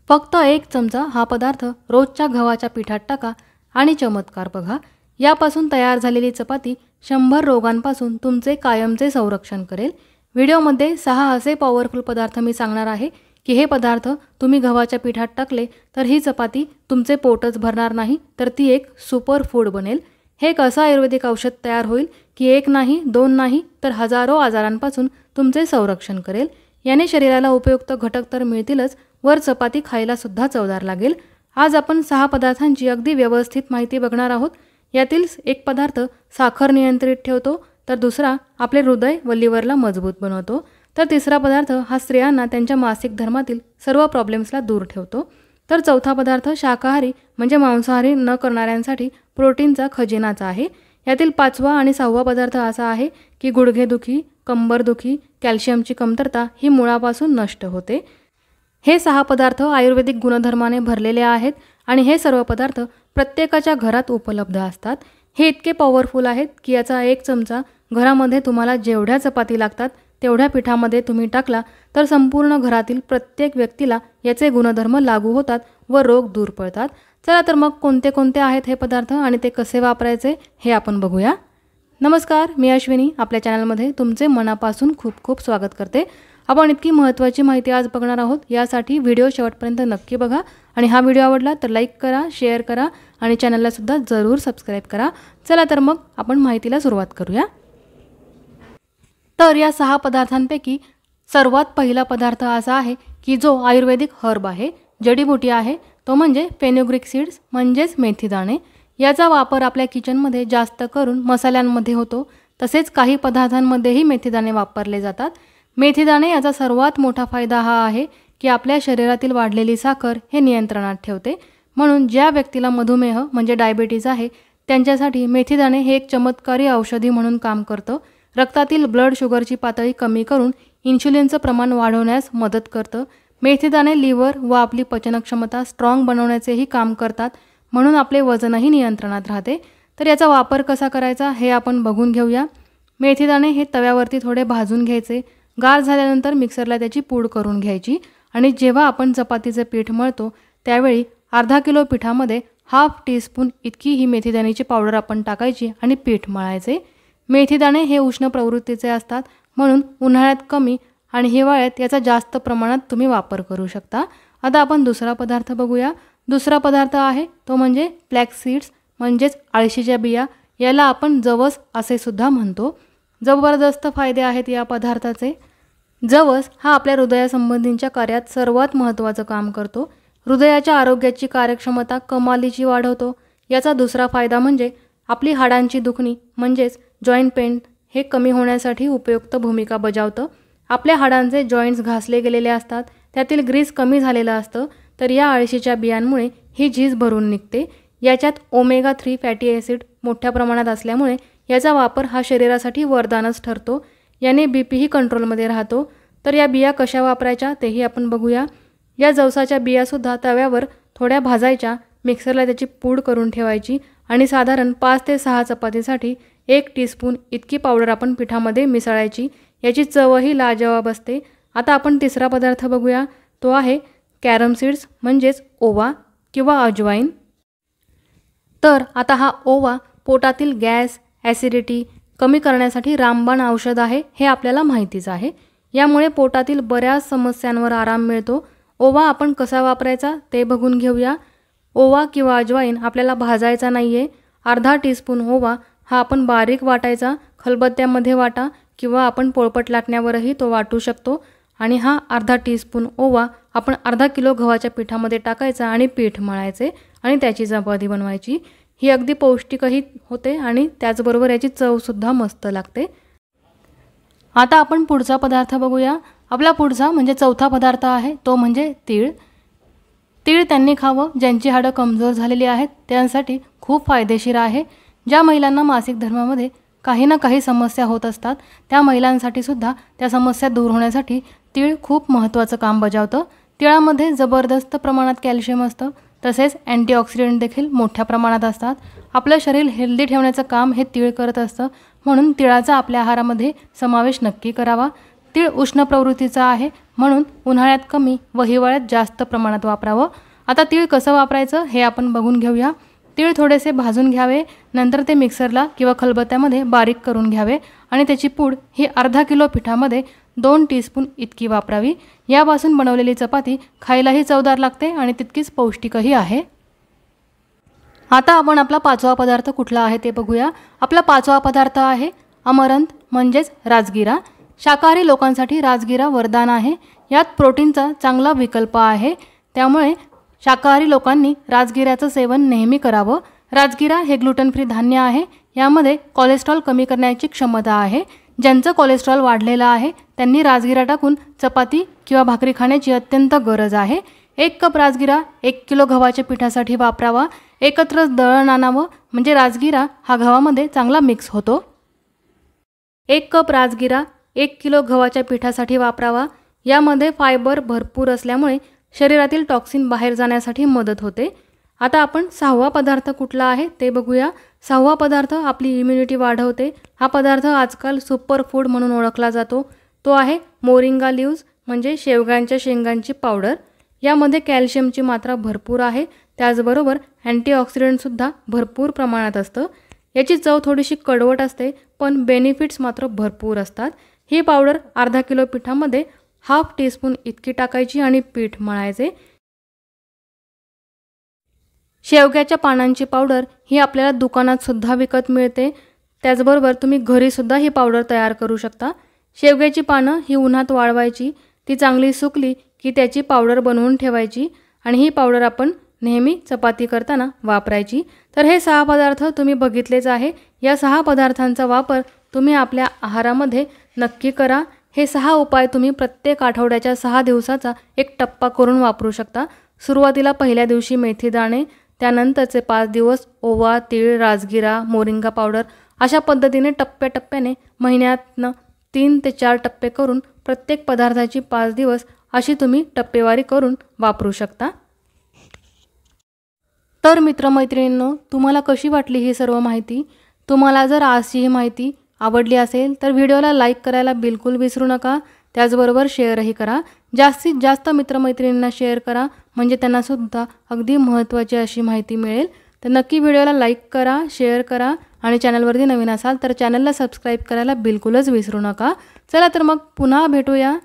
फक्त 1 चमचा हा पदार्थ रोजच्या गव्हाच्या पिठात टाका आणि चमत्कार बघा। यापासून तयार झालेली चपाती 100 रोगांपासून तुमचे कायमचे संरक्षण करेल। व्हिडिओमध्ये 6 असे पॉवरफुल पदार्थ मी सांगणार आहे की हे पदार्थ तुम्ही गव्हाच्या पिठात टाकले तर ही चपाती तुमचे पोटच भरणार नाही तर ती एक सुपर फूड बनेल। हे एक असं आयुर्वेदिक औषध तयार होईल की 1 नाही 2 नाही तर हजारो आजारांपासून तुमचे संरक्षण करेल। याने शरीराला उपयुक्त घटक तर मिळतीलच, वर चपाती खायला सुद्धा चवदार लागेल। आज आपण 6 पदार्थांची अगदी व्यवस्थित माहिती बघणार आहोत। यातील एक पदार्थ साखर नियंत्रित ठेवतो, तर दुसरा आपले हृदय व लिव्हरला मजबूत बनवतो, तर तिसरा पदार्थ हा स्त्रियांना त्यांच्या मासिक धर्मातील सर्व प्रॉब्लेम्सला दूर ठेवतो, तर चौथा पदार्थ शाकाहारी म्हणजे मांसाहारी न करणाऱ्यांसाठी प्रोटीनचा खजिनाचा आहे। यातील 5वा आणि 6वा पदार्थ असा आहे की गुडघेदुखी, कंबरदुखी, कॅल्शियमची कमतरता ही मुळापासून नष्ट होते। हे 6 पदार्थ आयुर्वेदिक गुणधर्माने भरलेले आहेत आणि हे सर्व पदार्थ प्रत्येकाच्या घरात उपलब्ध असतात। हे इतके पॉवरफुल आहेत की याचा 1 चमचा घरामध्ये तुम्हाला जेवढ्या चपाती लागतात तेवढ्या पिठामध्ये तुम्ही टाकला तर संपूर्ण घरातील प्रत्येक व्यक्तीला याचे गुणधर्म लागू होतात व रोग दूर पळतात। चला तर मग कोणते कोणते आहेत हे पदार्थ आणि ते कसे वापरायचे हे आपण बघूया। नमस्कार, मी अश्विनी आपल्या चॅनलमध्ये तुमचे मनापासून खूप खूप स्वागत करते। आपण इतकी महत्त्वाची माहिती आज बघणार आहोत, यासाठी व्हिडिओ शेवटपर्यंत नक्की बघा आणि हा व्हिडिओ आवडला तर लाईक करा, शेअर करा आणि चॅनलला सुद्धा जरूर सबस्क्राइब करा। चला तर मग आपण माहितीला सुरुवात करूया। तर या 6 पदार्थांपैकी सर्वात पहिला पदार्थ असा आहे की जो आयुर्वेदिक हर्ब आहे, जडीबुटी आहे, तो म्हणजे फेनुग्रीक सीड्स म्हणजेच मेथीदाणे। याचा वापर आपल्या किचनमध्ये जास्त करून मसाल्यांमध्ये होतो, तसेच काही पदार्थांमध्येही मेथीदाणे वापरले जातात। मेथीदाणे याचा सर्वात मोठा फायदा हा आहे की आपल्या शरीरातील वाढलेली साखर हे नियंत्रणात ठेवते, म्हणून ज्या व्यक्तीला मधुमेह म्हणजे डायबिटीज आहे त्यांच्यासाठी मेथीदाणे हे एक चमत्कारी औषधी म्हणून काम करतं। रक्तातील ब्लड शुगरची पातळी कमी करून इन्शुलिनचं प्रमाण वाढवण्यास मदत करतं। मेथीदाणे लिव्हर व आपली पचनक्षमता स्ट्रॉंग बनवण्याचेही काम करतात, म्हणून आपले वजनही नियंत्रणात राहते। तर याचा वापर कसा करायचा हे आपण बघून घेऊया। मेथीदाणे हे तव्यावरती थोडे भाजून घ्यायचे, गार झाल्यानंतर मिक्सरला त्याची पूड करून घ्यायची आणि जेव्हा आपण चपातीचे पीठ मळतो त्यावेळी अर्धा किलो पिठामध्ये हाफ टीस्पून इतकी ही मेथीदाण्याची पावडर आपण टाकायची आणि पीठ मळायचे। मेथीदाणे हे उष्ण प्रवृत्तीचे असतात, म्हणून उन्हाळ्यात कमी आणि हिवाळ्यात याचा जास्त प्रमाणात तुम्ही वापर करू शकता। आता आपण दुसरा पदार्थ बघूया। दुसरा पदार्थ आहे तो म्हणजे फ्लॅक्स सीड्स म्हणजेच अळशीच्या बिया, याला आपण जवस असे सुद्धा म्हणतो। जबरदस्त फायदे आहेत या पदार्थाचे। जवस हा आपल्या हृदयासंबंधीच्या कार्यात सर्वात महत्त्वाचं काम करतो। हृदयाच्या आरोग्याची कार्यक्षमता कमालीची वाढवतो। याचा दुसरा फायदा म्हणजे आपली हाडांची दुखणी म्हणजेच जॉईंट पेन हे कमी होण्यासाठी उपयुक्त भूमिका बजावतं। आपल्या हाडांचे जॉईंट्स घासले गेलेले असतात, त्यातील ग्रीस कमी झालेलं असतं, तर या अळशीच्या बियांमुळे ही झीज भरून निघते। याच्यात ओमेगा 3 फॅटी ॲसिड मोठ्या प्रमाणात असल्यामुळे याचा वापर हा शरीरासाठी वरदानच ठरतो। याने बीपीही कंट्रोलमध्ये राहतो। तर या बिया कशा वापरायच्या तेही आपण बघूया। या जवसाच्या बियासुद्धा तव्यावर थोड्या भाजायच्या, मिक्सरला त्याची पूड करून ठेवायची आणि साधारण 5 ते 6 चपातीसाठी 1 टीस्पून इतकी पावडर आपण पिठामध्ये मिसळायची। याची चवही लाजवाब असते। आता आपण तिसरा पदार्थ बघूया, तो आहे कॅरम सीड्स म्हणजेच ओवा किंवा अजवाईन। तर आता हा ओवा पोटातील गॅस, ॲसिडिटी कमी करण्यासाठी रामबाण औषध आहे, हे आपल्याला माहितीच आहे। यामुळे पोटातील बऱ्याच समस्यांवर आराम मिळतो। ओवा आपण कसा वापरायचा ते बघून घेऊया। ओवा किंवा अजवाईन आपल्याला भाजायचा नाही आहे। अर्धा टीस्पून ओवा हा आपण बारीक वाटायचा, खलबत्त्यामध्ये वाटा किंवा आपण पोळपट लाटण्यावरही तो वाटू शकतो आणि हा अर्धा टीस्पून ओवा आपण अर्धा किलो गव्हाच्या पिठामध्ये टाकायचा आणि पीठ मळायचे आणि त्याची चपाती बनवायची। ही अगदी पौष्टिकही होते आणि त्याचबरोबर याची चवसुद्धा मस्त लागते। आता आपण पुढचा पदार्थ बघूया। आपला पुढचा म्हणजे चौथा पदार्थ आहे तो म्हणजे तीळ। तीळ त्यांनी खावं ज्यांची हाडं कमजोर झालेली आहेत, त्यांसाठी खूप फायदेशीर आहे। ज्या महिलांना मासिक धर्मामध्ये काही ना काही समस्या होत असतात त्या महिलांसाठी सुद्धा त्या समस्या दूर होण्यासाठी तीळ खूप महत्त्वाचं काम बजावतं। तिळामध्ये जबरदस्त प्रमाणात कॅल्शियम असतं, तसेच अँटीऑक्सिडंट देखील मोठ्या प्रमाणात असतात। आपलं शरीर हेल्दी ठेवण्याचं काम हे तीळ करत असतं, म्हणून तिळाचा आपल्या आहारामध्ये समावेश नक्की करावा। तीळ उष्ण प्रवृत्तीचा आहे, म्हणून उन्हाळ्यात कमी व हिवाळ्यात जास्त प्रमाणात वापरावं। आता तीळ कसं वापरायचं हे आपण बघून घेऊया। तीळ थोडेसे भाजून घ्यावे, नंतर ते मिक्सरला किंवा खलबत्त्यामध्ये बारीक करून घ्यावे आणि त्याची पूड ही अर्धा किलो पिठामध्ये 2 टीस्पून इतकी वापरावी। यापासून बनवलेली चपाती खायलाही चवदार लागते आणि तितकीच पौष्टिकही आहे। आता आपण आपला पाचवा पदार्थ कुठला आहे ते बघूया। आपला पाचवा पदार्थ आहे अमरंथ म्हणजेच राजगिरा। शाकाहारी लोकांसाठी राजगिरा वरदान आहे। यात प्रोटीनचा चांगला विकल्प आहे, त्यामुळे शाकाहारी लोकांनी राजगिऱ्याचं सेवन नेहमी करावं। राजगिरा हे ग्लुटन फ्री धान्य आहे। यामध्ये कोलेस्ट्रॉल कमी करण्याची क्षमता आहे। ज्यांचं कोलेस्ट्रॉल वाढलेलं आहे त्यांनी राजगिरा टाकून चपाती किंवा भाकरी खाण्याची अत्यंत गरज आहे। 1 कप राजगिरा 1 किलो गव्हाच्या पिठासाठी वापरावा। एकत्र दळण आणावं, म्हणजे राजगिरा हा गव्हामध्ये चांगला मिक्स होतो। 1 कप राजगिरा 1 किलो गव्हाच्या पिठासाठी वापरावा। यामध्ये फायबर भरपूर असल्यामुळे शरीरातील टॉक्सिन बाहेर जाण्यासाठी मदत होते। आता आपण 6वा पदार्थ कुठला आहे ते बघूया। 6वा पदार्थ आपली इम्युनिटी वाढवते। हा पदार्थ आजकाल सुपर फूड म्हणून ओळखला जातो। तो आहे मोरिंगा लीव्स म्हणजे शेवग्यांच्या शेंगांची पावडर। यामध्ये कॅल्शियमची मात्रा भरपूर आहे, त्याचबरोबर अँटीऑक्सिडंटसुद्धा भरपूर प्रमाणात असतं। याची चव थोडीशी कडवट असते, पण बेनिफिट्स मात्र भरपूर असतात। ही पावडर अर्धा किलो पिठामध्ये 1/2 टीस्पून इतकी टाकायची आणि पीठ मळायचे। शेवग्याच्या पानांची पावडर ही आपल्याला दुकानात सुद्धा विकत मिळते, त्याचबरोबर तुम्ही घरी सुद्धा ही पावडर तयार करू शकता। शेवग्याची पानं ही उन्हात वाळवायची, ती चांगली सुकली की त्याची पावडर बनवून ठेवायची आणि ही पावडर आपण नेहमी चपाती करताना वापरायची। तर हे 6 पदार्थ तुम्ही बघितलेच आहे। या 6 पदार्थांचा वापर तुम्ही आपल्या आहारामध्ये नक्की करा। हे 6 उपाय तुम्ही प्रत्येक आठवड्याच्या 6 दिवसाचा एक टप्पा करून वापरू शकता। सुरुवातीला पहिल्या दिवशी मेथी दाणे, त्यानंतरचे 5 दिवस ओवा, तीळ, राजगिरा, मोरिंगा पावडर, अशा पद्धतीने टप्प्याटप्प्याने महिन्यातनं 3 ते 4 टप्पे करून प्रत्येक पदार्थाची 5 दिवस अशी तुम्ही टप्पेवारी करून वापरू शकता। तर मित्रमैत्रिणींनो, तुम्हाला कशी वाटली ही सर्व माहिती? तुम्हाला जर आजची ही माहिती आवडली असेल तर व्हिडिओला लाईक करायला बिलकुल विसरू नका, त्याचबरोबर शेअरही करा। जास्तीत जास्त मित्रमैत्रिणींना शेअर करा, म्हणजे त्यांना सुद्धा अगदी महत्त्वाची अशी माहिती मिळेल। तर नक्की व्हिडिओला लाईक करा, शेअर करा आणि चॅनलवरती नवीन असाल तर चॅनलला सबस्क्राईब करायला बिलकुलच विसरू नका। चला तर मग पुन्हा भेटूया।